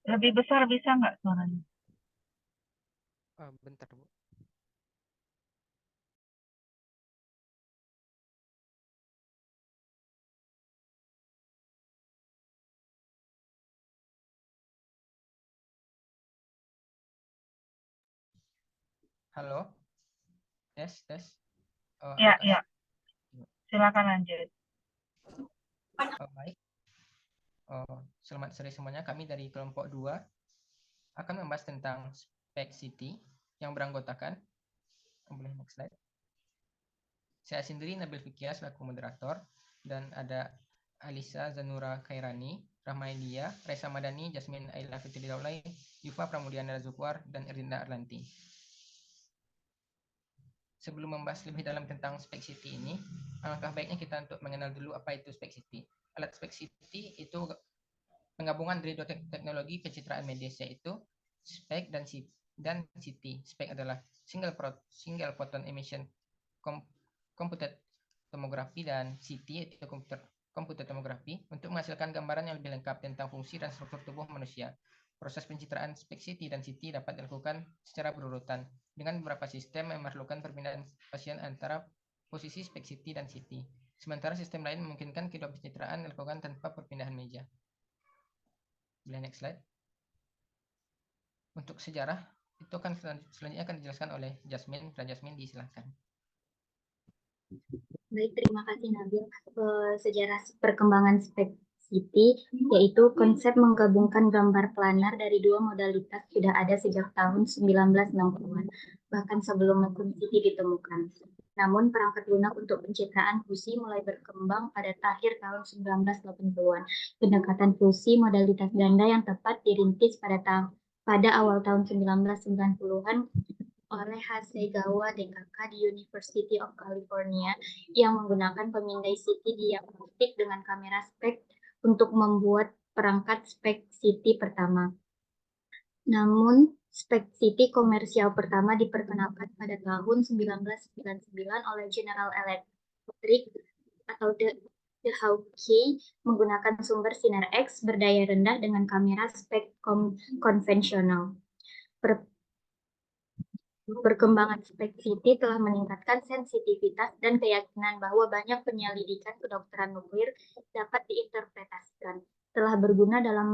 Lebih besar bisa nggak suaranya? Bentar, Bu. Halo, tes, tes. Ya, Apakah ya. Silakan lanjut. baik? Selamat sore semuanya. Kami dari kelompok 2 akan membahas tentang spek City yang beranggotakan. Boleh next slide. Saya sendiri Nabil Fikya selaku moderator dan ada Alisa Zanura Khairani, Rahmailia, Reza Madani, Jasmine Aila Fitri Daulay, Yufa Pramudiana Zukwar, dan Erinda Arlanti. Sebelum membahas lebih dalam tentang spek City ini, alangkah baiknya kita untuk mengenal dulu apa itu spek City. Alat spek City itu penggabungan dari dua teknologi pencitraan media, yaitu spek dan City. Spek adalah single photon emission computed tomografi, dan City yaitu komputer tomografi untuk menghasilkan gambaran yang lebih lengkap tentang fungsi dan struktur tubuh manusia. Proses pencitraan spek City dan City dapat dilakukan secara berurutan dengan beberapa sistem yang memerlukan perpindahan pasien antara posisi spek City dan City. Sementara sistem lain memungkinkan kedua pencitraan dilakukan tanpa perpindahan meja. Boleh next slide. Untuk sejarah itu akan selanjutnya akan dijelaskan oleh Jasmine. Dan Jasmine disilahkan. Baik, terima kasih Nabil. Sejarah perkembangan spek City, yaitu konsep menggabungkan gambar planar dari dua modalitas sudah ada sejak tahun 1960-an, bahkan sebelum mesin City ditemukan. Namun perangkat lunak untuk pencitraan fusi mulai berkembang pada akhir tahun 1980-an. Pendekatan fusi modalitas ganda yang tepat dirintis pada awal tahun 1990-an oleh Hasegawa DKK di University of California yang menggunakan pemindai CT diagnostik dengan kamera spek untuk membuat perangkat spek CT pertama. Namun, spek CT komersial pertama diperkenalkan pada tahun 1999 oleh General Electric atau The Hawkeye menggunakan sumber sinar X berdaya rendah dengan kamera spek konvensional. Perkembangan spek CT telah meningkatkan sensitivitas dan keyakinan bahwa banyak penyelidikan kedokteran nuklir dapat diinterpretasikan. Telah berguna dalam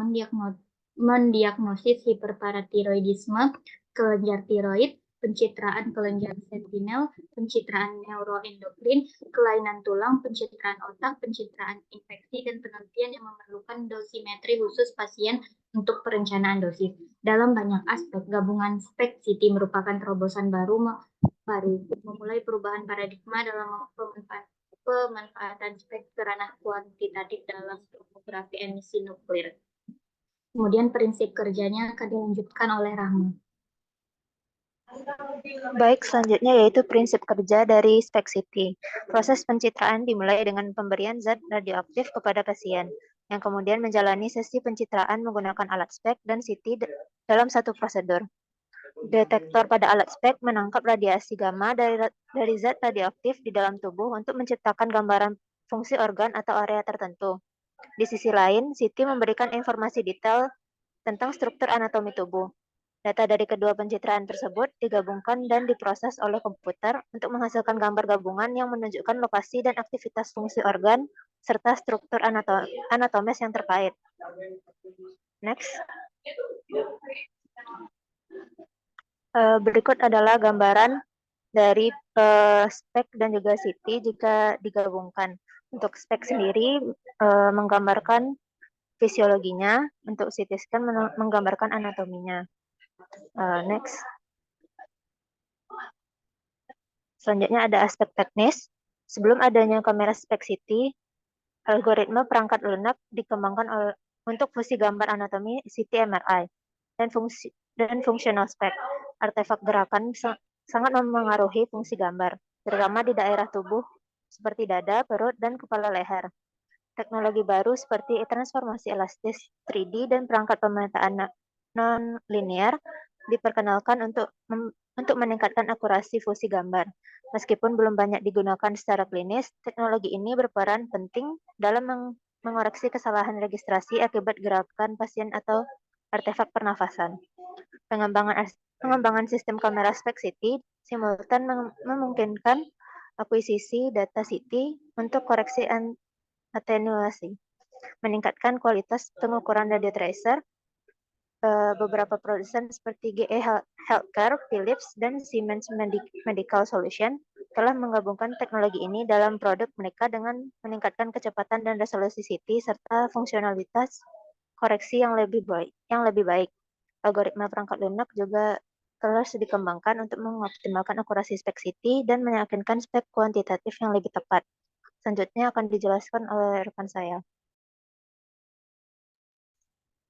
mendiagnosis hiperparatiroidisme, kelenjar tiroid, pencitraan kelenjar sentinel, pencitraan neuroendokrin, kelainan tulang, pencitraan otak, pencitraan infeksi, dan penelitian yang memerlukan dosimetri khusus pasien untuk perencanaan dosis. Dalam banyak aspek, gabungan spek CT merupakan terobosan baru memulai perubahan paradigma dalam pemanfaatan spek ke ranah kuantitatif dalam tomografi emisi nuklir. Kemudian prinsip kerjanya akan dilanjutkan oleh Rahma. Baik, selanjutnya yaitu prinsip kerja dari spek CT. Proses pencitraan dimulai dengan pemberian zat radioaktif kepada pasien, yang kemudian menjalani sesi pencitraan menggunakan alat spek dan CT dalam satu prosedur. Detektor pada alat spek menangkap radiasi gamma dari zat radioaktif di dalam tubuh untuk menciptakan gambaran fungsi organ atau area tertentu. Di sisi lain, CT memberikan informasi detail tentang struktur anatomi tubuh. Data dari kedua pencitraan tersebut digabungkan dan diproses oleh komputer untuk menghasilkan gambar gabungan yang menunjukkan lokasi dan aktivitas fungsi organ serta struktur anatomis yang terkait. Next. Berikut adalah gambaran dari spek dan juga CT jika digabungkan. Untuk spek sendiri menggambarkan fisiologinya, untuk CT scan menggambarkan anatominya. Next. Selanjutnya ada aspek teknis. Sebelum adanya kamera spek CT, algoritma perangkat lunak dikembangkan untuk fungsi gambar anatomi CT MRI dan fungsional spek. Artefak gerakan sangat memengaruhi fungsi gambar, terutama di daerah tubuh seperti dada, perut, dan kepala leher. Teknologi baru seperti transformasi elastis 3D dan perangkat pemetaan non-linear diperkenalkan untuk meningkatkan akurasi fungsi gambar. Meskipun belum banyak digunakan secara klinis, teknologi ini berperan penting dalam mengoreksi kesalahan registrasi akibat gerakan pasien atau artefak pernafasan. Pengembangan sistem kamera SPEC-CT simultan memungkinkan akuisisi data CT untuk koreksi atenuasi, meningkatkan kualitas pengukuran radio tracer. Beberapa produsen seperti GE Healthcare, Philips, dan Siemens Medical Solution telah menggabungkan teknologi ini dalam produk mereka dengan meningkatkan kecepatan dan resolusi CT serta fungsionalitas koreksi yang lebih baik. Algoritma perangkat lunak juga telah dikembangkan untuk mengoptimalkan akurasi spek CT dan meyakinkan spek kuantitatif yang lebih tepat. Selanjutnya akan dijelaskan oleh rekan saya.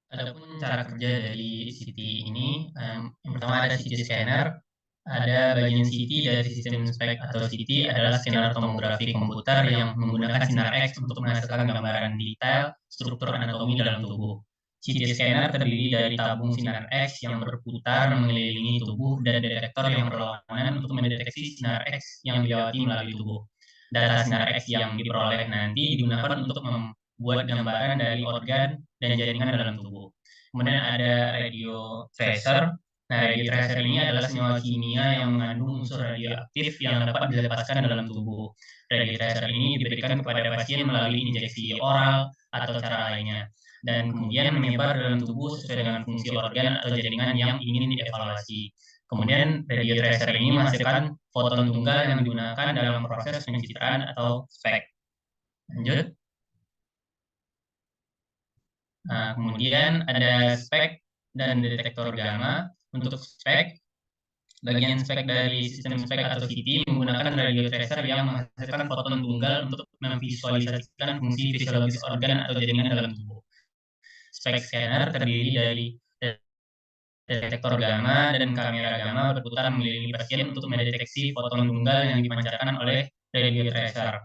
Adapun cara kerja dari CT ini, yang pertama ada CT scanner, ada bagian CT dari sistem spek atau CT adalah scanner tomografi komputer yang menggunakan sinar X untuk menghasilkan gambaran detail struktur anatomi dalam tubuh. CT scanner terdiri dari tabung sinar X yang berputar mengelilingi tubuh dan detektor yang berlawanan untuk mendeteksi sinar X yang dilewati melalui tubuh. Data sinar X yang diperoleh nanti digunakan untuk membuat gambaran dari organ dan jaringan dalam tubuh. Kemudian ada radio tracer. Nah, radio tracer ini adalah senyawa kimia yang mengandung unsur radioaktif yang dapat dilepaskan dalam tubuh. Radio tracer ini diberikan kepada pasien melalui injeksi oral atau cara lainnya, dan kemudian menyebar dalam tubuh sesuai dengan fungsi organ atau jaringan yang ingin dievaluasi. Kemudian radio tracer ini menghasilkan foton tunggal yang digunakan dalam proses pencitraan atau spek. Lanjut. Nah, kemudian ada spek dan detektor gamma. Untuk spek, bagian spek dari sistem spek atau CT menggunakan radio tracer yang menghasilkan foton tunggal untuk memvisualisasikan fungsi fisiologis organ atau jaringan dalam tubuh. Spek scanner terdiri dari detektor gamma dan kamera gamma berputar mengelilingi pasien untuk mendeteksi foton tunggal yang dipancarkan oleh radio tracer.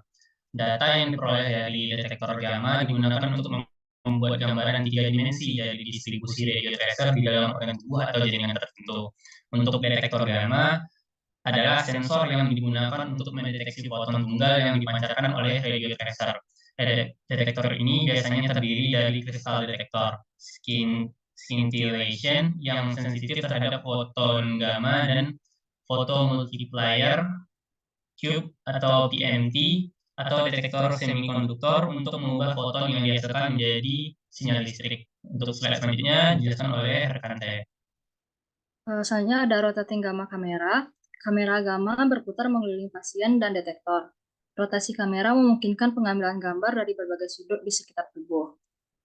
Data yang diperoleh dari detektor gamma digunakan untuk membuat gambaran 3 dimensi dari distribusi radio tracer di dalam organ tubuh atau jaringan tertentu. Untuk detektor gamma adalah sensor yang digunakan untuk mendeteksi foton tunggal yang dipancarkan oleh radio tracer. Detektor ini biasanya terdiri dari kristal detektor, scintillation yang sensitif terhadap foton gamma, dan photomultiplier cube atau PMT atau detektor semikonduktor untuk mengubah foton yang dihasilkan menjadi sinyal listrik. Untuk slide selanjutnya dijelaskan oleh rekan saya. Selanjutnya ada rotating gamma kamera. Kamera gamma berputar mengelilingi pasien dan detektor. Rotasi kamera memungkinkan pengambilan gambar dari berbagai sudut di sekitar tubuh.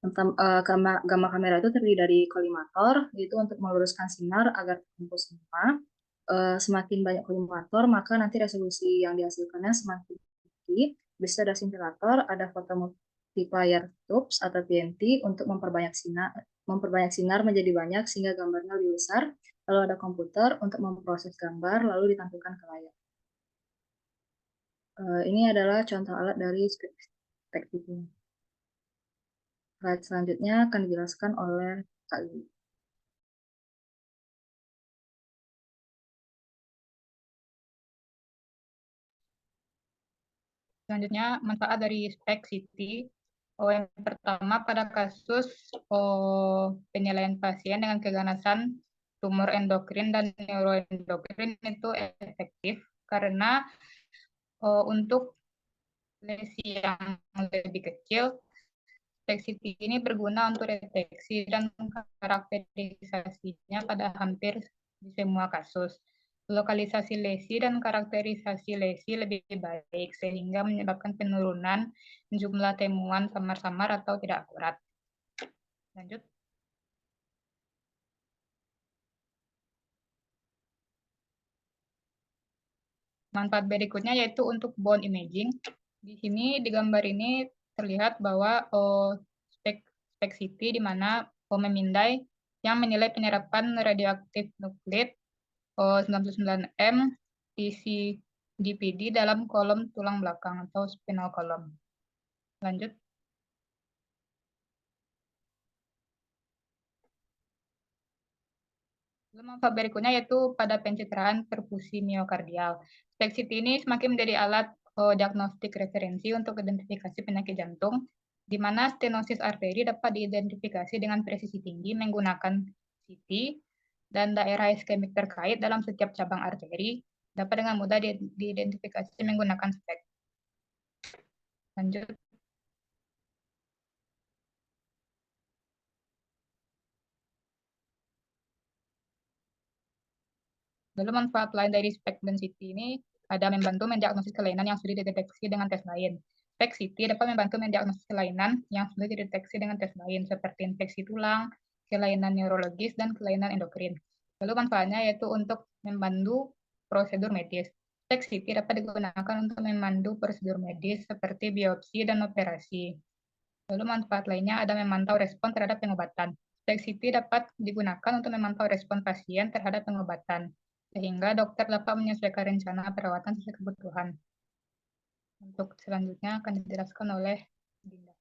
Gamma kamera itu terdiri dari kolimator, yaitu untuk meluruskan sinar agar terkumpul semua. Semakin banyak kolimator, maka nanti resolusi yang dihasilkannya semakin tinggi. Bisa ada scintillator, ada photomultiplier tubes atau PMT untuk memperbanyak sinar menjadi banyak sehingga gambarnya lebih besar. Lalu ada komputer untuk memproses gambar lalu ditampilkan ke layar. Ini adalah contoh alat dari spek CT. Slide selanjutnya akan dijelaskan oleh Kak Lili. Selanjutnya, manfaat dari spek CT. Yang pertama, pada kasus penilaian pasien dengan keganasan tumor endokrin dan neuroendokrin itu efektif karena untuk lesi yang lebih kecil, spek CT ini berguna untuk deteksi dan karakterisasinya pada hampir di semua kasus. Lokalisasi lesi dan karakterisasi lesi lebih baik sehingga menyebabkan penurunan jumlah temuan samar-samar atau tidak akurat. Lanjut. Manfaat berikutnya yaitu untuk bone imaging. Di sini di gambar ini terlihat bahwa spek CT di mana memindai yang menilai penyerapan radioaktif nukleat 99M DPD dalam kolom tulang belakang atau spinal column. Lanjut. Manfaat berikutnya yaitu pada pencitraan perfusi miokardial. Spek CT ini semakin menjadi alat diagnostik referensi untuk identifikasi penyakit jantung di mana stenosis arteri dapat diidentifikasi dengan presisi tinggi menggunakan CT, dan daerah iskemik terkait dalam setiap cabang arteri dapat dengan mudah diidentifikasi menggunakan SPECT. Lanjut. Lalu manfaat lain dari SPECT dan CT ini ada membantu mendiagnosis kelainan yang sudah dideteksi dengan tes lain. SPECT CT dapat membantu mendiagnosis kelainan yang sudah dideteksi dengan tes lain, seperti infeksi tulang, kelainan neurologis, dan kelainan endokrin. Lalu manfaatnya yaitu untuk membantu prosedur medis. SPECT CT dapat digunakan untuk memandu prosedur medis seperti biopsi dan operasi. Lalu manfaat lainnya ada memantau respon terhadap pengobatan. SPECT CT dapat digunakan untuk memantau respon pasien terhadap pengobatan, sehingga dokter dapat menyesuaikan rencana perawatan sesuai kebutuhan. Untuk selanjutnya akan dijelaskan oleh Dinda.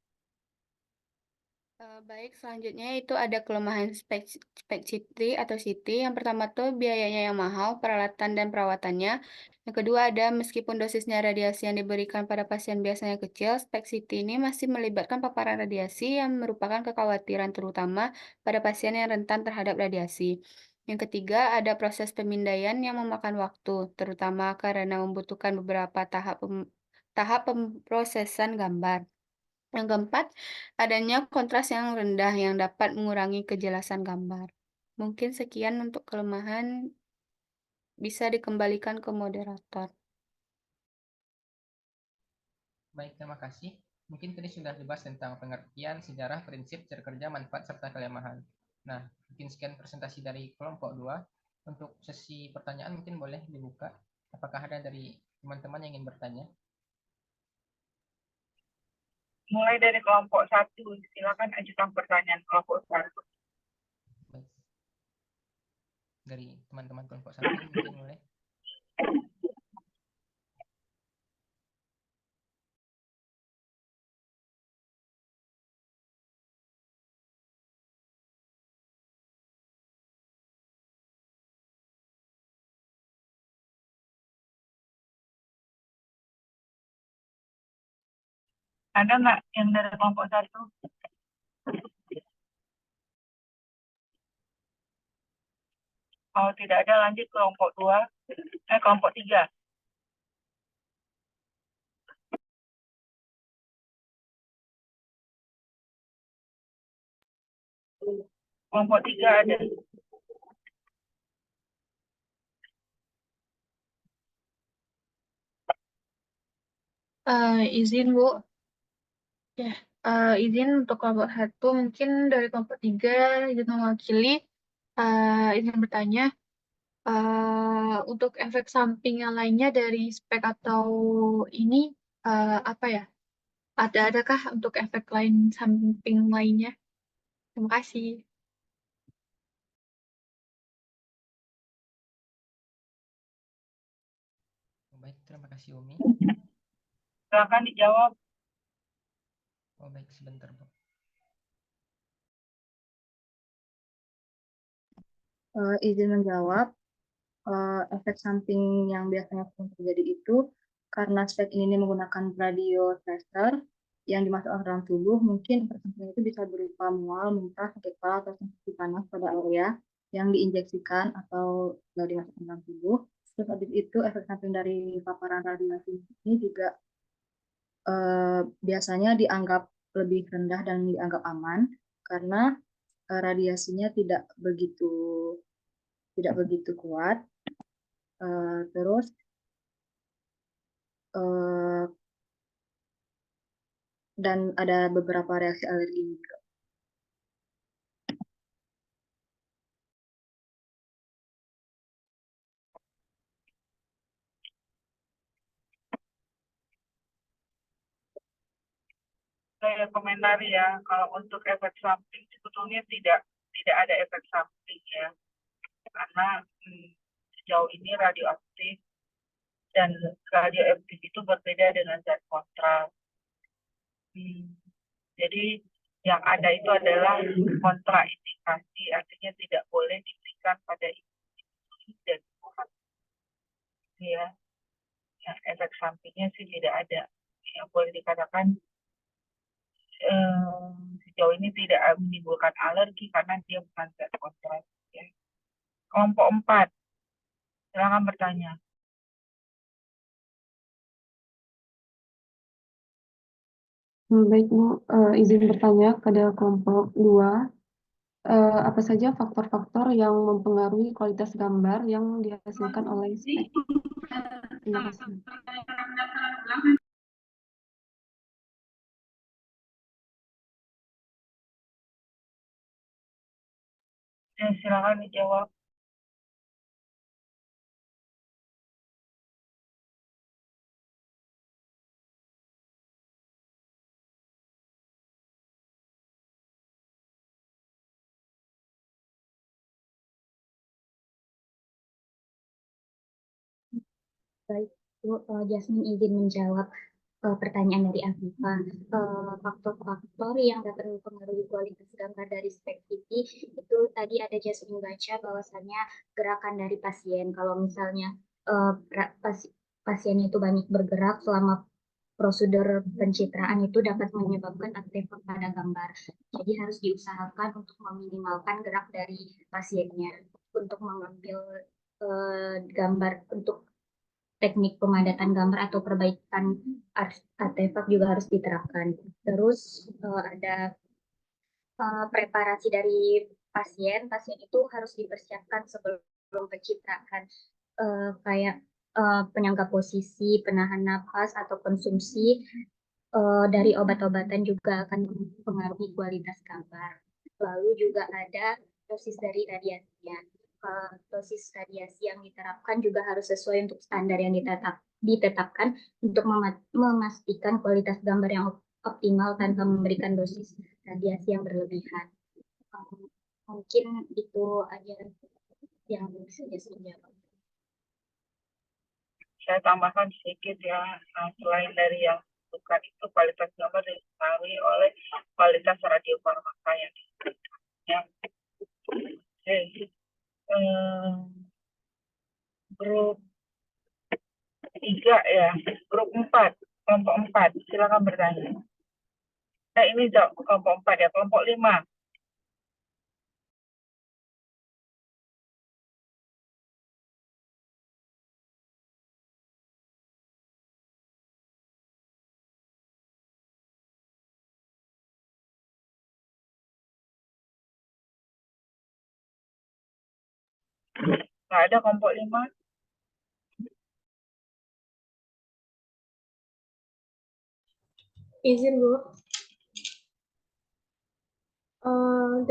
Baik, selanjutnya itu ada kelemahan SPECT CT atau CT. Yang pertama tuh biayanya yang mahal, peralatan dan perawatannya. Yang kedua ada meskipun dosisnya radiasi yang diberikan pada pasien biasanya kecil, SPECT CT ini masih melibatkan paparan radiasi yang merupakan kekhawatiran terutama pada pasien yang rentan terhadap radiasi. Yang ketiga ada proses pemindaian yang memakan waktu, terutama karena membutuhkan beberapa tahap pemrosesan gambar. Yang keempat, adanya kontras yang rendah yang dapat mengurangi kejelasan gambar. Mungkin sekian untuk kelemahan, bisa dikembalikan ke moderator. Baik, terima kasih. Mungkin tadi sudah dibahas tentang pengertian, sejarah, prinsip, cara kerja, manfaat, serta kelemahan. Nah, mungkin sekian presentasi dari kelompok 2. Untuk sesi pertanyaan mungkin boleh dibuka. Apakah ada dari teman-teman yang ingin bertanya? Mulai dari kelompok 1, silakan ajukan pertanyaan kelompok 1. Baik. Dari teman-teman kelompok 1 mungkin boleh. Ada nggak yang dari kelompok 1? Kalau tidak ada, lanjut kelompok 2. Kelompok 3. Kelompok 3 ada. Izin Bu, ya, izin untuk kelompok 1 mungkin dari kelompok 3 izin mewakili, izin bertanya, untuk efek samping yang lainnya dari SPECT atau ini apa ya? Adakah untuk efek lain samping lainnya? Terima kasih. Baik, terima kasih Umi. Silakan dijawab. Oh baik, sebentar Bu. Izin menjawab, efek samping yang biasanya terjadi itu karena SPECT ini menggunakan radio tracer yang dimasukkan ke dalam tubuh, mungkin efek samping itu bisa berupa mual, muntah, sakit kepala, atau sensasi panas pada area yang diinjeksikan atau dimasukkan ke dalam tubuh. Terus habis itu efek samping dari paparan radiasi ini juga biasanya dianggap lebih rendah dan dianggap aman karena radiasinya tidak begitu kuat. Terus dan ada beberapa reaksi alergi juga. Saya komentari ya, kalau untuk efek samping sebetulnya tidak ada efek samping ya, karena sejauh ini radioaktif dan radioaktif itu berbeda dengan zat kontras. Jadi yang ada itu adalah kontraindikasi, artinya tidak boleh diberikan pada individu dan tubuh. Ya, yang efek sampingnya sih tidak ada. Yang boleh dikatakan sejauh ini tidak menimbulkan alergi karena dia bukan zat kontras. Ya. Kelompok 4, silakan bertanya. Baik, Bu. Izin bertanya pada kelompok 2. Apa saja faktor-faktor yang mempengaruhi kualitas gambar yang dihasilkan oleh spek? Terima kasih. Silakan dijawab. Baik, Bu, Jasmine izin menjawab pertanyaan dari Afifa. Faktor-faktor yang dapat mempengaruhi kualitas gambar dari spek CT itu tadi ada Jasmine baca bahwasannya gerakan dari pasien. Kalau misalnya pasien itu banyak bergerak selama prosedur pencitraan itu dapat menyebabkan artefak pada gambar. Jadi harus diusahakan untuk meminimalkan gerak dari pasiennya untuk mengambil gambar untuk teknik pemadatan gambar atau perbaikan artefak juga harus diterapkan. Terus ada preparasi dari pasien. Pasien itu harus dipersiapkan sebelum pencitraan, kayak penyangga posisi, penahan napas, atau konsumsi dari obat-obatan juga akan mempengaruhi kualitas gambar. Lalu juga ada dosis dari radiasinya. Dosis radiasi yang diterapkan juga harus sesuai untuk standar yang ditetapkan untuk memastikan kualitas gambar yang optimal tanpa memberikan dosis radiasi yang berlebihan. Mungkin itu aja yang bisa saya jawab. Saya tambahkan sedikit ya, selain dari yang bukan itu, kualitas gambar dipengaruhi oleh kualitas radiofarmaka yang diberikan. Ya. Grup 3 ya, grup 4, kelompok 4, silakan bertanya. Ini kelompok 4 ya, kelompok 5. Nggak ada kelompok 5. Izin, Bu.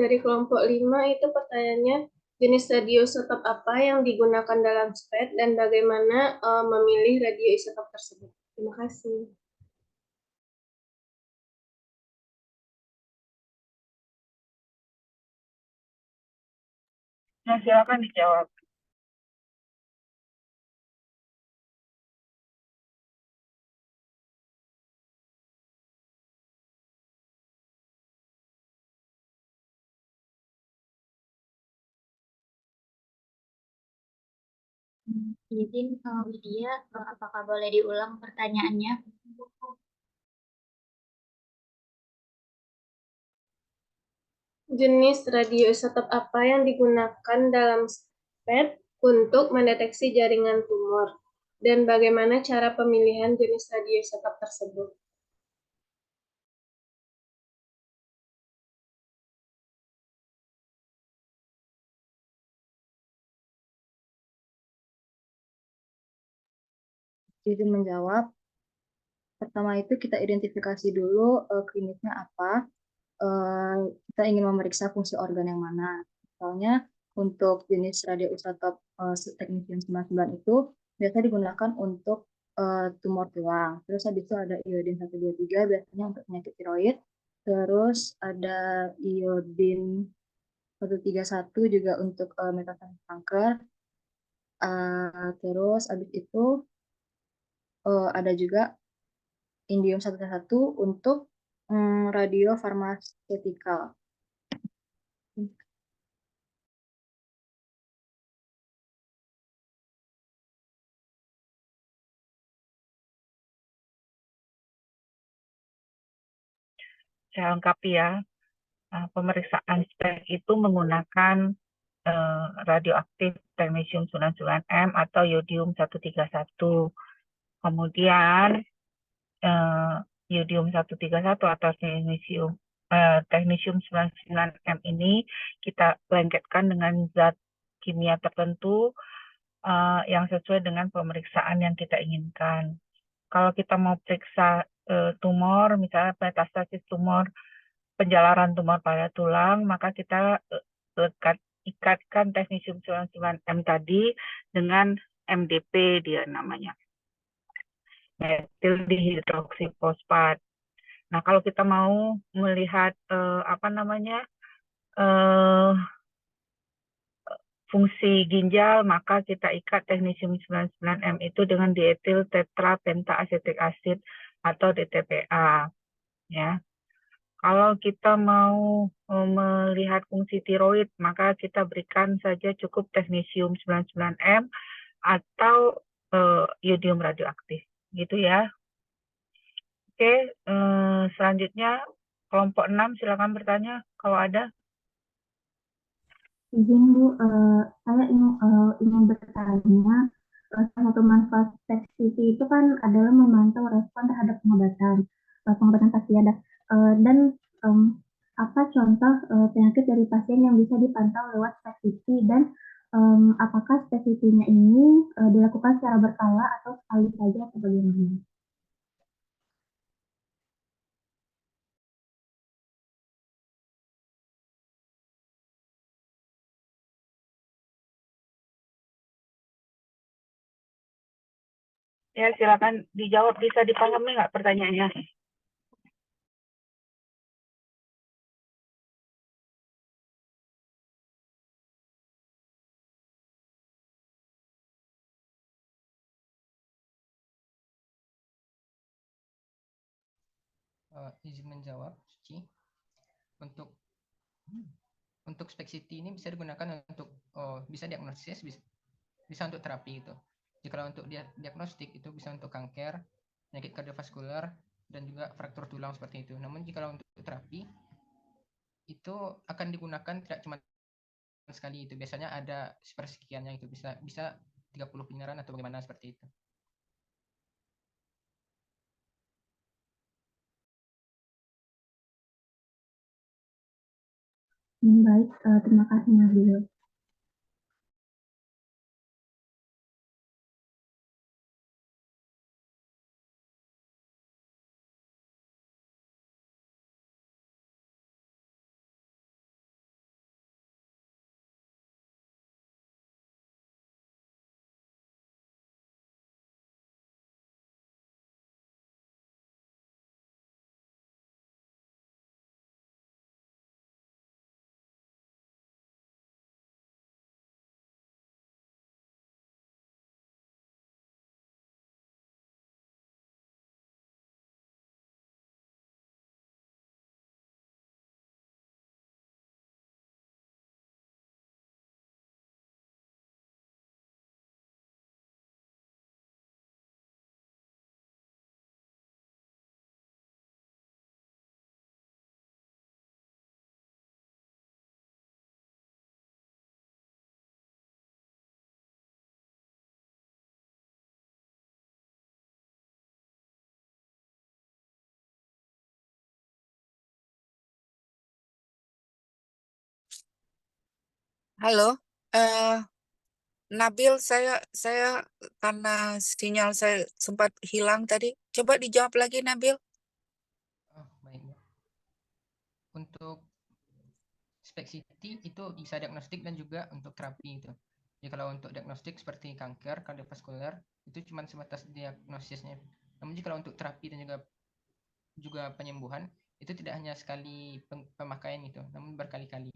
Dari kelompok 5 itu pertanyaannya, jenis radioisotop apa yang digunakan dalam spek dan bagaimana memilih radioisotop tersebut? Terima kasih. Nah, silakan dijawab. Izin Widya, apakah boleh diulang pertanyaannya? Jenis radioisotop apa yang digunakan dalam spek untuk mendeteksi jaringan tumor dan bagaimana cara pemilihan jenis radioisotop tersebut? Izin menjawab. Pertama itu kita identifikasi dulu klinisnya apa. Kita ingin memeriksa fungsi organ yang mana. Misalnya untuk jenis radioisotop teknetium 99 itu biasa digunakan untuk tumor tulang. Terus habis itu ada iodin 123 biasanya untuk penyakit tiroid. Terus ada iodin 131 juga untuk metastasis kanker. Terus habis itu ada juga indium 131 untuk radiofarmaceutical. saya lengkapi ya. Pemeriksaan spek itu menggunakan radioaktif teknetium 99M atau yodium 131. Kemudian yodium 131 atau teknetium 99M ini kita lengketkan dengan zat kimia tertentu yang sesuai dengan pemeriksaan yang kita inginkan. Kalau kita mau periksa tumor, misalnya metastasis tumor, penjalaran tumor pada tulang, maka kita ikatkan teknetium 99M tadi dengan MDP dia namanya, metil dihidroksifosfat. Nah, kalau kita mau melihat fungsi ginjal, maka kita ikat teknetium 99M itu dengan dietil tetrapentaasetik asid atau DTPA. Ya. Kalau kita mau melihat fungsi tiroid, maka kita berikan saja cukup teknetium 99M atau yodium radioaktif. Gitu ya. Oke, selanjutnya kelompok 6 silakan bertanya kalau ada. Izin Bu, saya ingin bertanya, salah satu manfaat SPECT-CT itu kan adalah memantau respon terhadap pengobatan pasien. Dan apa contoh penyakit dari pasien yang bisa dipantau lewat SPECT-CT dan apakah SPECT-CT-nya ini dilakukan secara berkala atau sekali saja atau bagaimana? Ya, silakan dijawab. Bisa dipahami nggak pertanyaannya? Izin menjawab, Suci. Untuk SPECT-CT ini bisa digunakan untuk bisa diagnosis, bisa untuk terapi itu. Jadi kalau untuk diagnostik itu bisa untuk kanker, penyakit kardiovaskular, dan juga fraktur tulang seperti itu. Namun jika untuk terapi itu akan digunakan tidak cuma sekali itu. Biasanya ada sepersekiannya itu bisa 30 penyerahan atau bagaimana seperti itu. Baik, terima kasih Nabil. Halo, Nabil, saya karena sinyal saya sempat hilang tadi. Coba dijawab lagi, Nabil. Baik. Untuk SPECT-CT itu bisa diagnostik dan juga untuk terapi itu. Jadi kalau untuk diagnostik seperti kanker kardiovaskular itu cuma sebatas diagnosisnya. Namun jika untuk terapi dan juga penyembuhan itu tidak hanya sekali pemakaian itu, namun berkali-kali.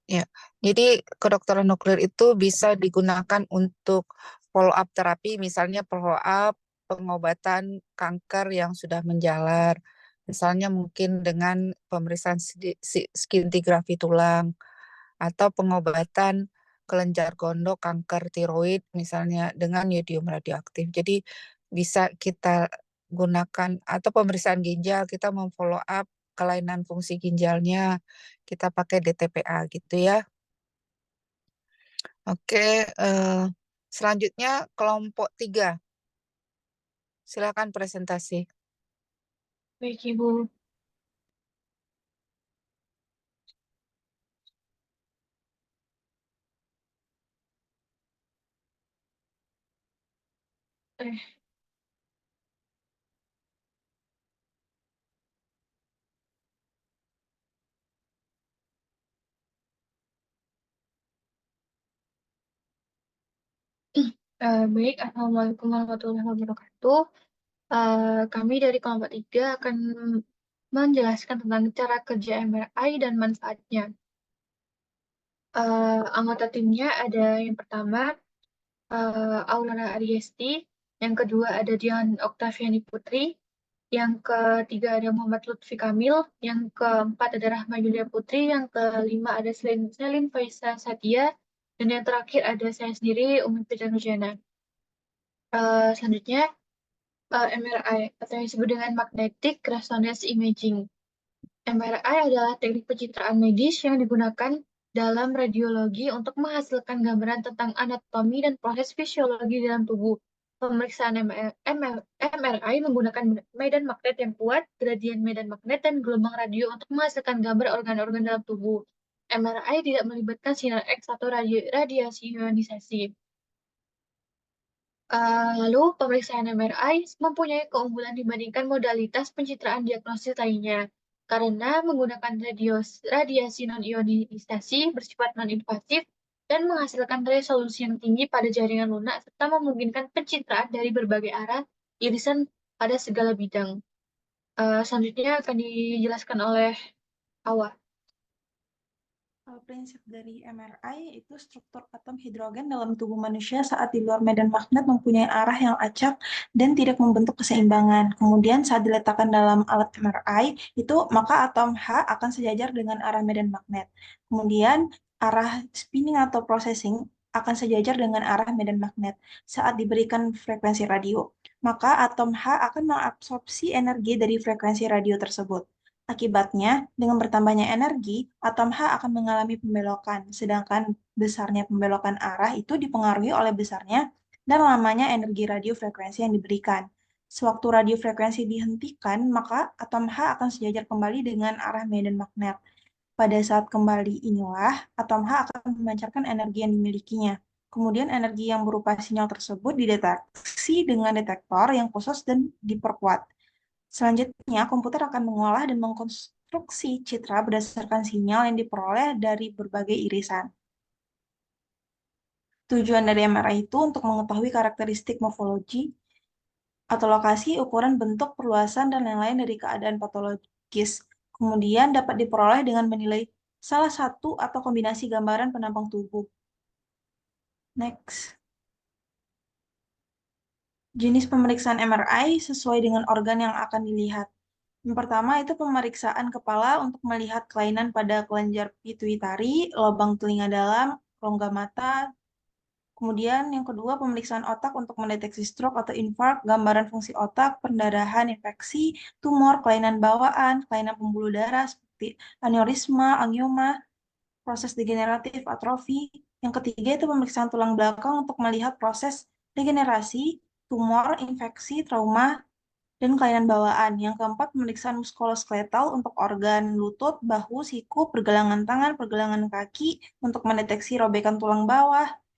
Ya, jadi kedokteran nuklir itu bisa digunakan untuk follow up terapi, misalnya follow up pengobatan kanker yang sudah menjalar, misalnya mungkin dengan pemeriksaan skintigrafi tulang, atau pengobatan kelenjar gondok kanker tiroid misalnya dengan yodium radioaktif. Jadi bisa kita gunakan atau pemeriksaan ginjal, kita memfollow up kelainan fungsi ginjalnya, kita pakai DTPA gitu ya. Oke, selanjutnya kelompok 3. Silakan presentasi. Baik, Ibu. Baik, Assalamualaikum warahmatullahi wabarakatuh. Kami dari kelompok 3 akan menjelaskan tentang cara kerja MRI dan manfaatnya. Anggota timnya ada yang pertama, Aurora Ariesti, yang kedua ada Dian Oktaviani Putri, yang ketiga ada Muhammad Lutfi Kamil, yang keempat ada Rahma Yulia Putri, yang kelima ada Selin Faisa Satya, dan yang terakhir ada saya sendiri, Umi Fitri Nurjana. Selanjutnya, MRI atau yang disebut dengan Magnetic Resonance Imaging. MRI adalah teknik pencitraan medis yang digunakan dalam radiologi untuk menghasilkan gambaran tentang anatomi dan proses fisiologi dalam tubuh. Pemeriksaan MRI menggunakan medan magnet yang kuat, gradien medan magnet, dan gelombang radio untuk menghasilkan gambar organ-organ dalam tubuh. MRI tidak melibatkan sinar X atau radiasi ionisasi. Lalu, pemeriksaan MRI mempunyai keunggulan dibandingkan modalitas pencitraan diagnosis lainnya, karena menggunakan radiasi non-ionisasi bersifat non-invasif dan menghasilkan resolusi yang tinggi pada jaringan lunak, serta memungkinkan pencitraan dari berbagai arah irisan pada segala bidang. Selanjutnya akan dijelaskan oleh Awa. Prinsip dari MRI itu struktur atom hidrogen dalam tubuh manusia saat di luar medan magnet mempunyai arah yang acak dan tidak membentuk keseimbangan. Kemudian saat diletakkan dalam alat MRI itu maka atom H akan sejajar dengan arah medan magnet. Kemudian arah spinning atau processing akan sejajar dengan arah medan magnet saat diberikan frekuensi radio. Maka atom H akan mengabsorpsi energi dari frekuensi radio tersebut. Akibatnya, dengan bertambahnya energi, atom H akan mengalami pembelokan, sedangkan besarnya pembelokan arah itu dipengaruhi oleh besarnya dan lamanya energi radio frekuensi yang diberikan. Sewaktu radio frekuensi dihentikan, maka atom H akan sejajar kembali dengan arah medan magnet. Pada saat kembali inilah, atom H akan memancarkan energi yang dimilikinya. Kemudian energi yang berupa sinyal tersebut dideteksi dengan detektor yang khusus dan diperkuat. Selanjutnya, komputer akan mengolah dan mengkonstruksi citra berdasarkan sinyal yang diperoleh dari berbagai irisan. Tujuan dari MRI itu untuk mengetahui karakteristik morfologi atau lokasi, ukuran, bentuk, perluasan, dan lain-lain dari keadaan patologis. Kemudian dapat diperoleh dengan menilai salah satu atau kombinasi gambaran penampang tubuh. Next. Jenis pemeriksaan MRI sesuai dengan organ yang akan dilihat. Yang pertama itu pemeriksaan kepala untuk melihat kelainan pada kelenjar pituitari, lubang telinga dalam, rongga mata. Kemudian yang kedua pemeriksaan otak untuk mendeteksi stroke atau infark, gambaran fungsi otak, pendarahan, infeksi, tumor, kelainan bawaan, kelainan pembuluh darah seperti aneurisma, angioma, proses degeneratif, atrofi. Yang ketiga itu pemeriksaan tulang belakang untuk melihat proses degenerasi, tumor, infeksi, trauma, dan kelainan bawaan. Yang keempat, pemeriksaan muskuloskeletal untuk organ lutut, bahu, siku, pergelangan tangan, pergelangan kaki untuk mendeteksi robekan tulang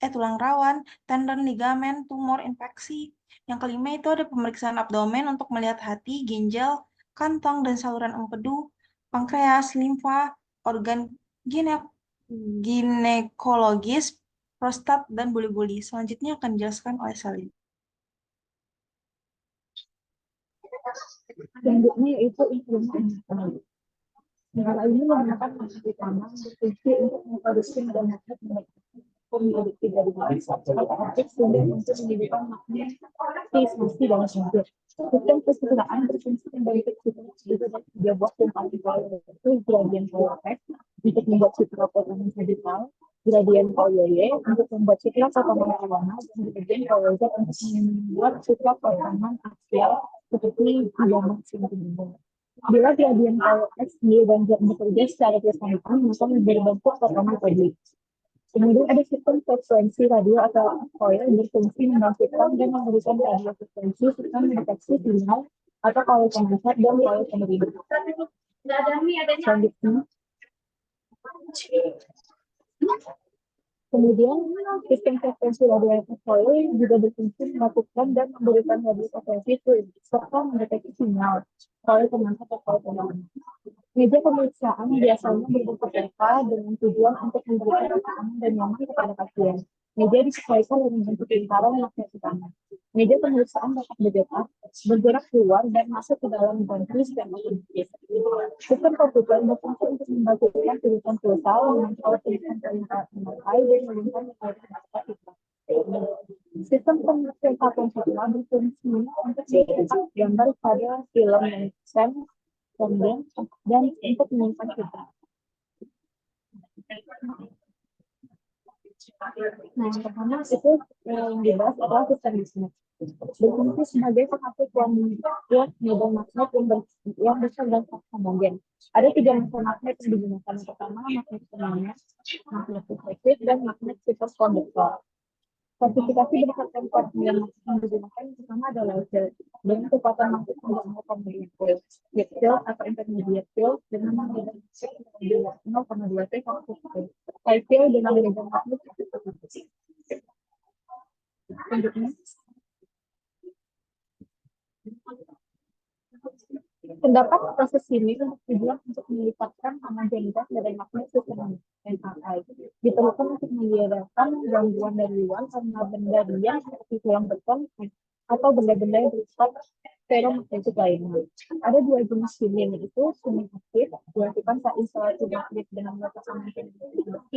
tulang rawan, tendon, ligamen, tumor, infeksi. Yang kelima itu ada pemeriksaan abdomen untuk melihat hati, ginjal, kantong, dan saluran empedu, pankreas, limfa, organ ginekologis, prostat, dan buli-buli. Selanjutnya akan dijelaskan oleh Salim. Selanjutnya yaitu instrumen MRI. MRI ini menggunakan konsep utama berfungsi untuk memproduksi medan magnet pemiliki dari objek sehingga untuk menjadikan magnet sensasi dalam sumber. Sistem pencitraan berfungsi membentuk citra juga dari 3 buah kompartikel yaitu gradient power effect untuk membuat citra potongan digital, gradien POY untuk membuat citra potongan warna dan gradien POY untuk membuat citra potongan aksial seperti diagram sentimeter. Bila gradien POX, Y, dan Z bekerja secara bersamaan, maka berbentuk potongan publik. Kemudian ada sistem frekuensi radio atau coil berfungsi membangkitkan dan memberikan radio frekuensi serta mendeteksi sinyal atau coil pemancar dan coil penerima. Selanjutnya, kemudian sistem frekuensi radio atau coil juga berfungsi melakukan dan memberikan radio frekuensi serta mendeteksi sinyal coil pemancar atau coil penerima. Meja pemeriksaan biasanya berbentuk EVA dengan tujuan untuk memberikan keamanan dan nyaman kepada pasien. Meja disesuaikan dengan bentuk lingkaran magnet utama. Meja pemeriksaan dapat bergerak keluar dan masuk ke dalam gantri dan otomatis. Sistem komputer berfungsi untuk membagikan tulisan pulsa, mengontrol tulisan perintah MRI dan melihat metode kita. Sistem pemeriksaan konvensional berfungsi untuk mencetak gambar pada film dan dan untuk menyimpan citra. Nah, yang pertama itu yang dibahas adalah sistem bisnis. Berfungsi sebagai penghapus medan magnet yang besar dan homogen. Ada 3 medan magnet yang digunakan. Yang pertama magnet penanya, magnet reflektif, dan magnet superkonduktor. Klasifikasi berdasarkan formula yang digunakan yang pertama adalah field dengan kekuatan magnet yang menggunakan field, field atau intermediate field dengan magnet 0,2 T high field dengan medan magnet. Selanjutnya, terdapat proses ini tujuan untuk melipatkan homogenitas dari magnet sistem MRI. Diperlukan untuk menghilangkan gangguan dari luar karena benda diam seperti tulang beton atau benda-benda yang bersifat ferromagnetik lainnya. Ada 2 jenis filling, yaitu filling aktif dilakukan saat instalasi magnet dengan meletakkan magnet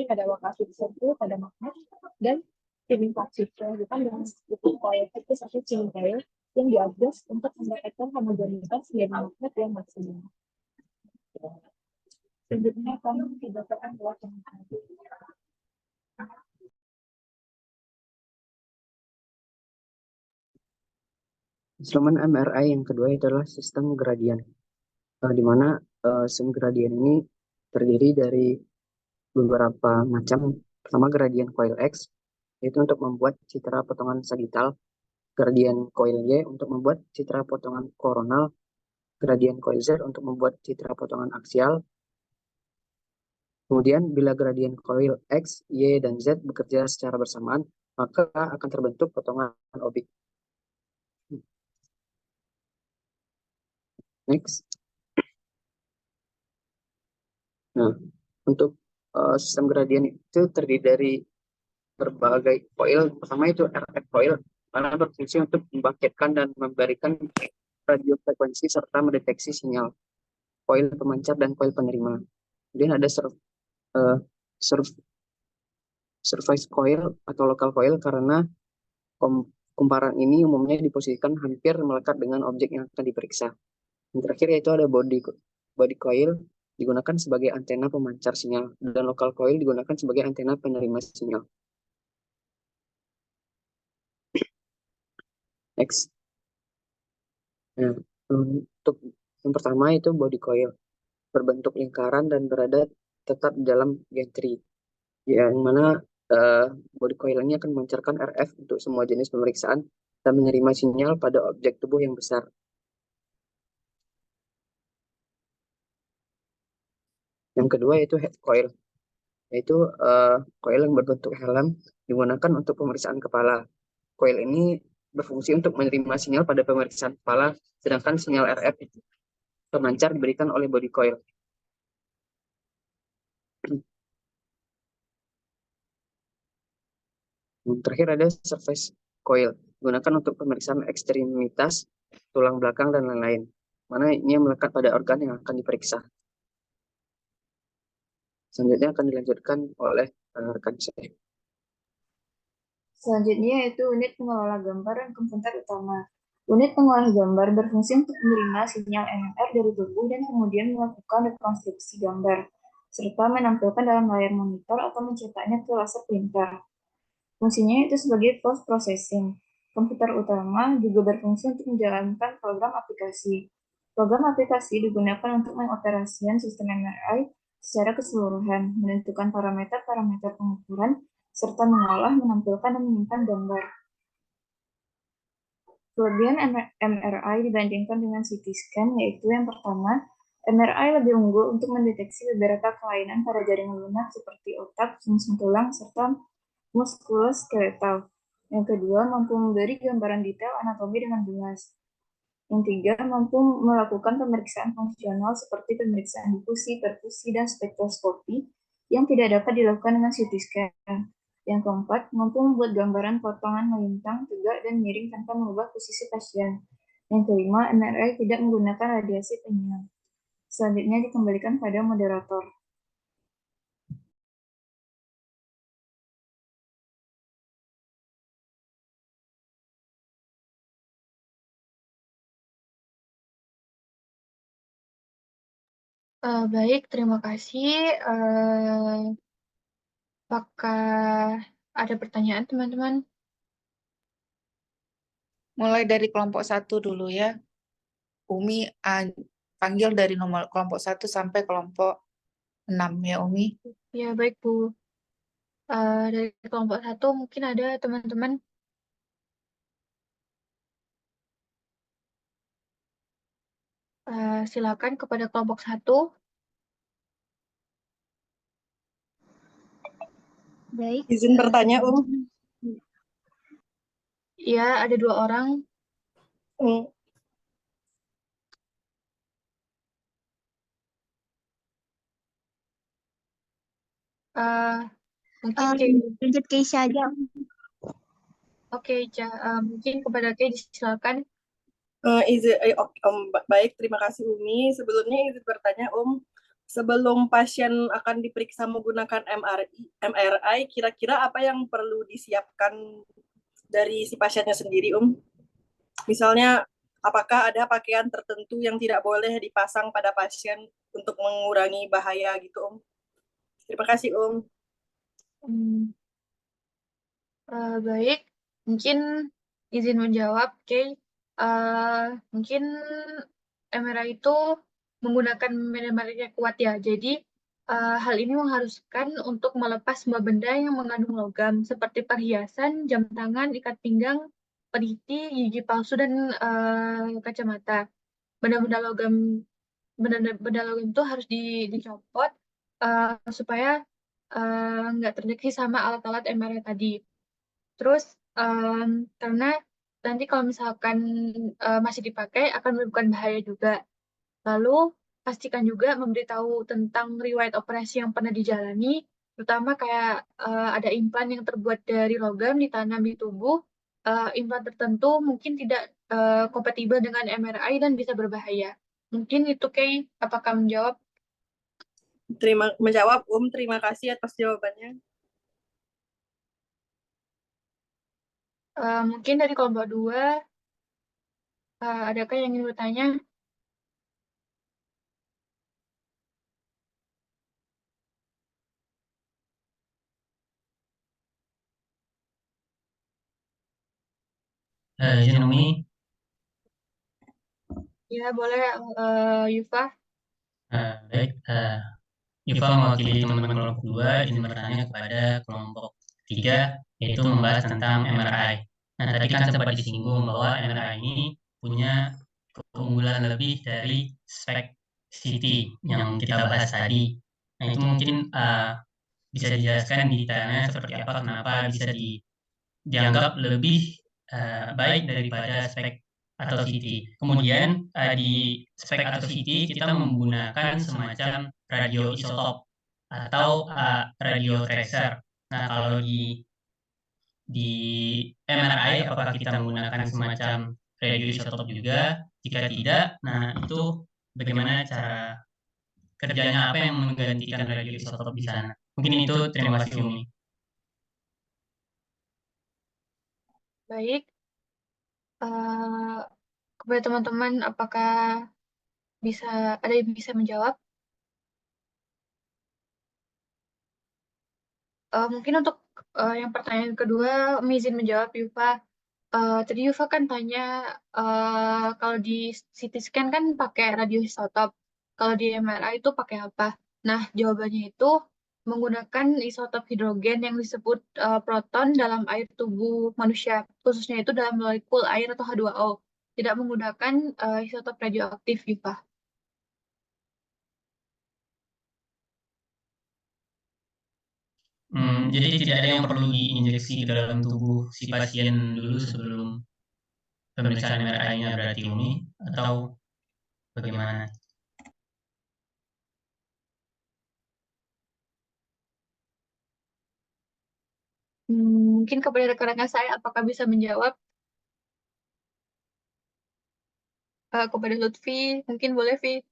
pada lokasi tertentu pada magnet, dan filling pasif dilakukan dengan coil aktif atau filling coil yang diadjust untuk mendapatkan homogenitas dari magnet yang maksimum. Selanjutnya kami berdasarkan dua pengetahuan. Instrumen MRI yang kedua adalah sistem gradien, di mana sistem gradien ini terdiri dari beberapa macam. Pertama, gradien coil X, yaitu untuk membuat citra potongan sagital. Gradien coil Y untuk membuat citra potongan koronal. Gradien coil Z untuk membuat citra potongan aksial. Kemudian, bila gradien coil X, Y, dan Z bekerja secara bersamaan, maka akan terbentuk potongan objek. Next. Nah, untuk sistem gradien itu terdiri dari berbagai coil. Pertama itu RF coil, karena berfungsi untuk membangkitkan dan memberikan radio frekuensi serta mendeteksi sinyal. Coil pemancar dan coil penerima. Kemudian ada surface coil atau local coil, karena kumparan ini umumnya diposisikan hampir melekat dengan objek yang akan diperiksa. Yang terakhir yaitu ada body coil, digunakan sebagai antena pemancar sinyal, dan local coil digunakan sebagai antena penerima sinyal. Next. Nah, untuk yang pertama itu body coil, berbentuk lingkaran dan berada tetap dalam gantry, yang mana body coil ini akan memancarkan RF untuk semua jenis pemeriksaan dan menerima sinyal pada objek tubuh yang besar. Yang kedua yaitu head coil, yaitu coil yang berbentuk helm, digunakan untuk pemeriksaan kepala. Coil ini berfungsi untuk menerima sinyal pada pemeriksaan kepala, sedangkan sinyal RF pemancar diberikan oleh body coil. Yang terakhir ada surface coil, digunakan untuk pemeriksaan ekstremitas, tulang belakang, dan lain-lain, mana ini melekat pada organ yang akan diperiksa. Selanjutnya akan dilanjutkan oleh rekan saya. Selanjutnya yaitu unit pengelola gambar dan komputer utama. Unit pengolah gambar berfungsi untuk menerima sinyal NMR dari tubuh dan kemudian melakukan rekonstruksi gambar. serta menampilkan dalam layar monitor atau mencetaknya ke laser printer. Fungsinya itu sebagai post processing. Komputer utama juga berfungsi untuk menjalankan program aplikasi. Program aplikasi digunakan untuk mengoperasikan sistem MRI secara keseluruhan, menentukan parameter-parameter pengukuran, serta mengolah, menampilkan, dan menyimpan gambar. Kelebihan MRI dibandingkan dengan CT scan yaitu yang pertama, MRI lebih unggul untuk mendeteksi beberapa kelainan pada jaringan lunak seperti otak, sumsum tulang, serta muskuloskeletal. Yang kedua, mampu memberi gambaran detail anatomi dengan jelas. Yang tiga, mampu melakukan pemeriksaan fungsional seperti pemeriksaan difusi, perfusi, dan spektroskopi yang tidak dapat dilakukan dengan CT scan. Yang keempat, mampu membuat gambaran potongan melintang, tegak, dan miring tanpa mengubah posisi pasien. Yang kelima, MRI tidak menggunakan radiasi penyiar. Selanjutnya dikembalikan pada moderator. Baik, terima kasih. Apakah ada pertanyaan, teman-teman? Mulai dari kelompok 1 dulu ya. Umi panggil dari nomor kelompok 1 sampai kelompok 6 ya Umi. Ya, baik Bu. Dari kelompok 1 mungkin ada teman-teman. Silakan kepada kelompok 1. Baik. Izin bertanya, Iya, ada 2 orang. Mungkin Lanjut Keisha aja. Oke, mungkin kepada Kay silakan. Baik, terima kasih Umi. Sebelumnya izin bertanya sebelum pasien akan diperiksa menggunakan MRI, kira-kira apa yang perlu disiapkan dari si pasiennya sendiri Misalnya, apakah ada pakaian tertentu yang tidak boleh dipasang pada pasien untuk mengurangi bahaya gitu Terima kasih Baik, mungkin izin menjawab, Kay. Mungkin MRI itu menggunakan medan yang kuat ya. Jadi hal ini mengharuskan untuk melepas semua benda yang mengandung logam seperti perhiasan, jam tangan, ikat pinggang, peniti, gigi palsu, dan kacamata. Benda-benda logam itu harus dicopot supaya nggak terdeteksi sama alat-alat MRI tadi. Terus karena nanti kalau misalkan masih dipakai akan menimbulkan bahaya juga. Lalu pastikan juga memberitahu tentang riwayat operasi yang pernah dijalani, terutama kayak ada implan yang terbuat dari logam ditanam di tubuh. Implan tertentu mungkin tidak kompatibel dengan MRI dan bisa berbahaya. Mungkin itu Kay, apakah menjawab? Menjawab terima kasih atas jawabannya. Mungkin dari kelompok 2, adakah yang ingin bertanya? Izin Umi. Ya, boleh Yufa. Baik, Yufa mewakili teman-teman kelompok 2 ingin bertanya kepada kelompok 3, yaitu membahas tentang MRI. Nah, tadi kan sempat disinggung bahwa MRI ini punya keunggulan lebih dari spek CT yang kita bahas tadi. Nah, itu mungkin bisa dijelaskan detailnya seperti apa, kenapa bisa dianggap lebih baik daripada spek atau CT. Kemudian di spek atau CT kita menggunakan semacam radioisotop atau radio tracer. Nah, kalau di MRI apakah kita menggunakan semacam radioisotop juga? Jika tidak, nah itu bagaimana cara kerjanya, apa yang menggantikan radioisotop di sana? Mungkin itu, terima kasih Umi. Baik. Kepada teman-teman, apakah ada yang bisa menjawab? Mungkin untuk yang pertanyaan kedua, izin menjawab Yufa. Tadi Yufa kan tanya kalau di CT scan kan pakai radioisotop, kalau di MRI itu pakai apa? Nah, jawabannya itu menggunakan isotop hidrogen yang disebut proton dalam air tubuh manusia, khususnya itu dalam molekul air atau H2O. Tidak menggunakan isotop radioaktif, Yufa. Jadi tidak ada yang perlu diinjeksi ke dalam tubuh si pasien dulu sebelum pemeriksaan MRI-nya berarti Umi, atau bagaimana? Mungkin kepada rekan-rekan saya, apakah bisa menjawab? Kepada Lutfi, mungkin boleh, Vi.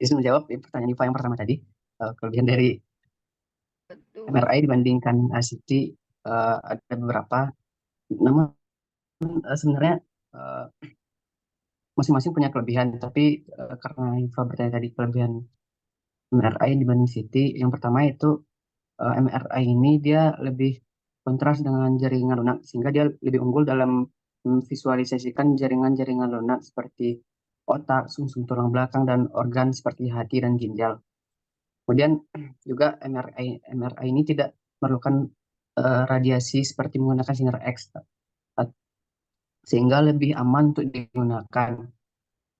Izin menjawab pertanyaan Iva yang pertama tadi. Kelebihan dari MRI dibandingkan CT ada beberapa. Namun sebenarnya masing-masing punya kelebihan. Tapi karena Iva bertanya tadi kelebihan MRI dibanding CT, yang pertama itu MRI ini dia lebih kontras dengan jaringan lunak, sehingga dia lebih unggul dalam memvisualisasikan jaringan-jaringan lunak seperti otak, sumsum tulang belakang, dan organ seperti hati dan ginjal. Kemudian juga MRI ini tidak memerlukan radiasi seperti menggunakan sinar X, sehingga lebih aman untuk digunakan,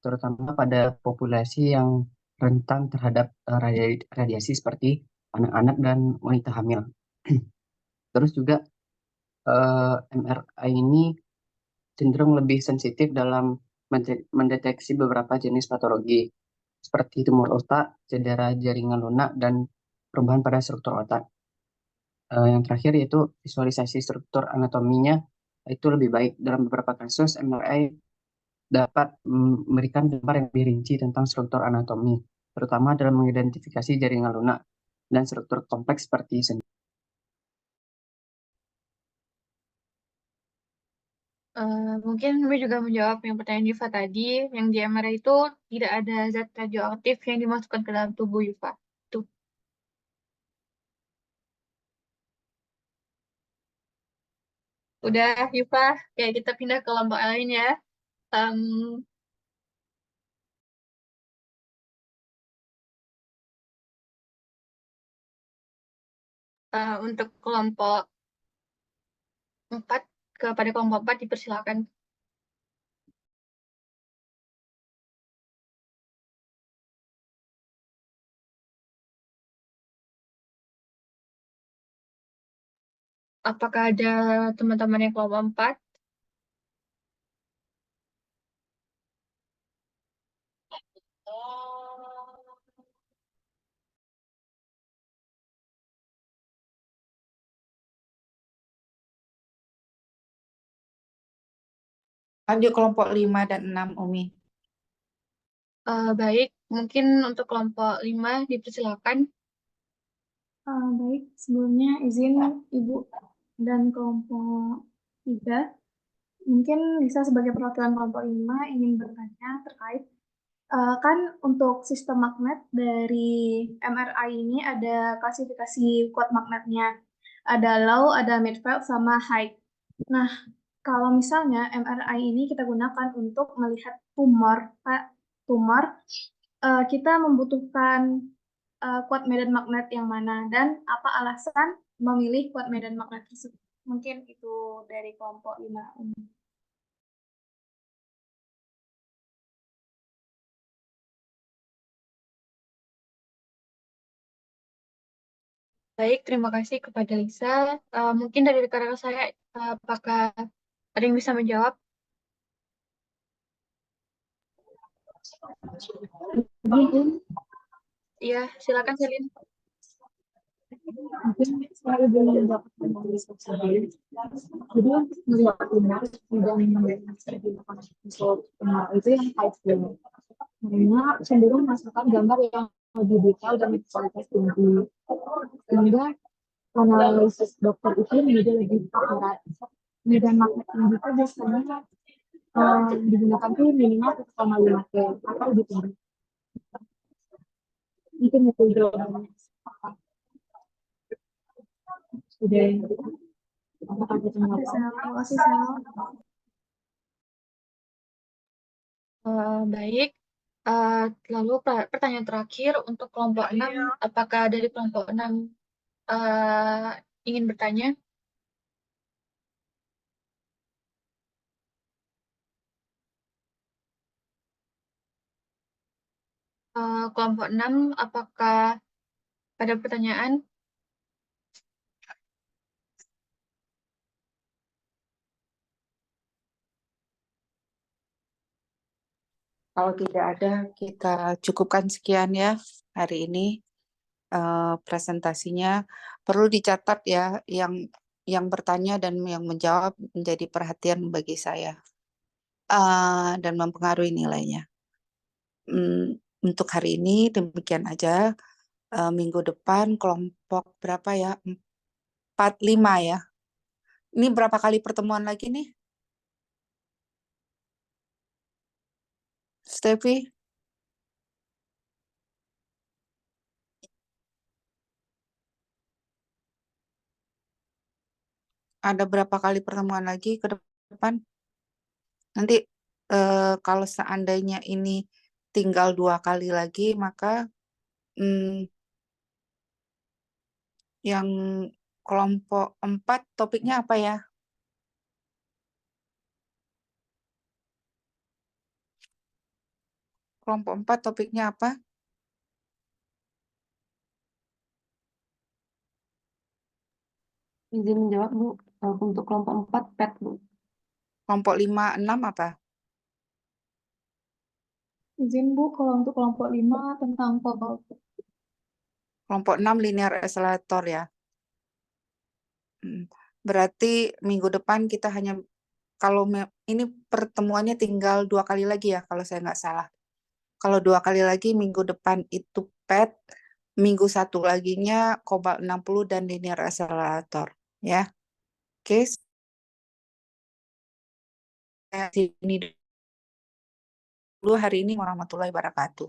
terutama pada populasi yang rentan terhadap radiasi seperti anak-anak dan wanita hamil. Terus juga MRI ini cenderung lebih sensitif dalam mendeteksi beberapa jenis patologi seperti tumor otak, cedera jaringan lunak, dan perubahan pada struktur otak. Yang terakhir yaitu visualisasi struktur anatominya itu lebih baik. Dalam beberapa kasus MRI dapat memberikan gambar yang lebih rinci tentang struktur anatomi, terutama dalam mengidentifikasi jaringan lunak dan struktur kompleks seperti sendi. Mungkin Umi juga menjawab yang pertanyaan Yufa tadi, yang di MRI itu tidak ada zat radioaktif yang dimasukkan ke dalam tubuh Yufa. Tuh. Udah, Yufa, ya kita pindah ke kelompok lain ya. Untuk kelompok 4, kepada kelompok 4 dipersilakan. Apakah ada teman-teman yang kelompok 4? Lanjut kelompok 5 dan 6, Umi. Baik, mungkin untuk kelompok 5 dipersilakan. Baik, sebelumnya izin Ibu dan kelompok 3, mungkin bisa sebagai perwakilan kelompok 5 ingin bertanya terkait kan untuk sistem magnet dari MRI ini ada klasifikasi kuat magnetnya. Ada low, ada midfield, sama high. Nah, kalau misalnya MRI ini kita gunakan untuk melihat tumor, kita membutuhkan kuat medan magnet yang mana dan apa alasan memilih kuat medan magnet tersebut. Mungkin itu dari kelompok 5. Baik, terima kasih kepada Lisa. Mungkin dari rekan-rekan saya, apakah ada yang bisa menjawab? Iya, silakan Selin. Mungkin saya belum dapat menulis sendiri. Jadi melihat benar dan itu yang high field. Karena cenderung menghasilkan gambar yang lebih detail dan kualitas tinggi. Sehingga analisis dokter itu menjadi lebih akurat. Medan magnet tinggi itu biasanya digunakan tuh minimal 1,5 K atau lebih tinggi. Itu metode sudah. Apakah kita Terima kasih, Sel. Baik. Lalu pertanyaan terakhir untuk kelompok 6, apakah dari kelompok 6 ingin bertanya? Kelompok 6, apakah ada pertanyaan? Kalau tidak ada, kita cukupkan sekian ya hari ini presentasinya. Perlu dicatat ya yang bertanya dan yang menjawab menjadi perhatian bagi saya dan mempengaruhi nilainya. Untuk hari ini demikian aja. Minggu depan kelompok berapa ya? 4-5 ya. Ini berapa kali pertemuan lagi nih? Steffi? Ada berapa kali pertemuan lagi ke depan? Nanti kalau seandainya ini tinggal 2 kali lagi, maka yang kelompok 4 topiknya apa ya? Kelompok 4 topiknya apa? Izin menjawab, Bu. Untuk kelompok 4, PET, Bu. Kelompok 5, 6 apa? Izin Bu, kalau untuk kelompok 5 tentang kobalt. Kelompok 6 linear accelerator ya. Berarti minggu depan kita hanya, kalau ini pertemuannya tinggal 2 kali lagi ya, kalau saya nggak salah. Kalau 2 kali lagi minggu depan itu PET, minggu 1 laginya kobalt 60 dan linear accelerator ya. Oke. Sini dulu hari ini warahmatullahi wabarakatuh.